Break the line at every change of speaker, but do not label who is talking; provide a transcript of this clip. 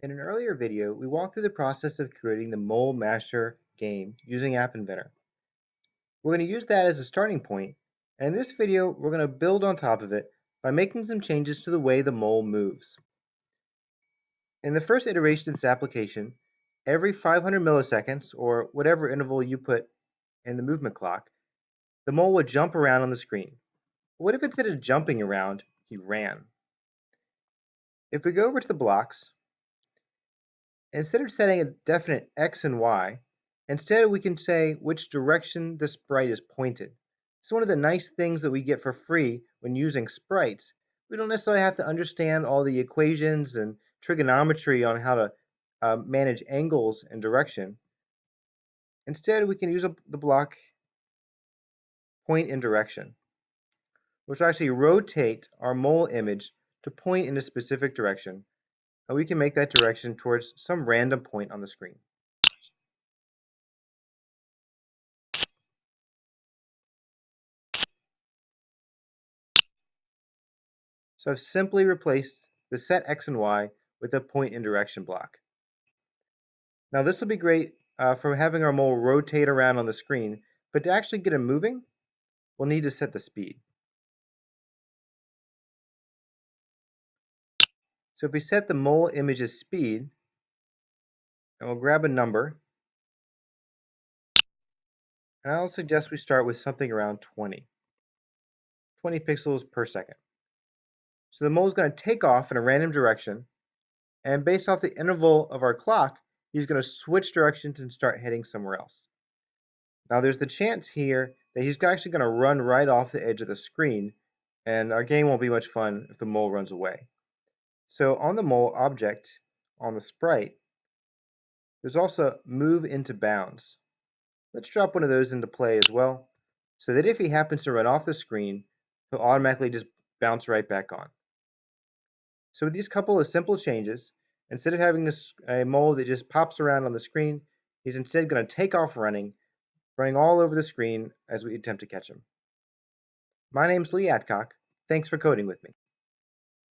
In an earlier video, we walked through the process of creating the MoleMash game using AppInventor. We're going to use that as a starting point, and in this video, we're going to build on top of it by making some changes to the way the mole moves. In the first iteration of this application, every 500 milliseconds, or whatever interval you put in the movement clock, the mole would jump around on the screen. What if instead of jumping around, he ran? If we go over to the blocks, instead of setting a definite X and Y, instead we can say which direction the sprite is pointed. It's one of the nice things that we get for free when using sprites. We don't necessarily have to understand all the equations and trigonometry on how to manage angles and direction. Instead, we can use the block point in direction, which will actually rotate our mole image to point in a specific direction, and we can make that direction towards some random point on the screen. So I've simply replaced the set X and Y with a point in direction block. Now this will be great for having our mole rotate around on the screen, but to actually get it moving, we'll need to set the speed. So if we set the mole image's speed, and we'll grab a number, and I'll suggest we start with something around 20 pixels per second. So the mole is going to take off in a random direction, and based off the interval of our clock, he's going to switch directions and start heading somewhere else. Now there's the chance here that he's actually going to run right off the edge of the screen, and our game won't be much fun if the mole runs away. So on the mole object, on the sprite, there's also move into bounds. Let's drop one of those into play as well, so that if he happens to run off the screen, he'll automatically just bounce right back on. So with these couple of simple changes, instead of having a mole that just pops around on the screen, he's instead going to take off running all over the screen as we attempt to catch him. My name's Lee Adcock. Thanks for coding with me.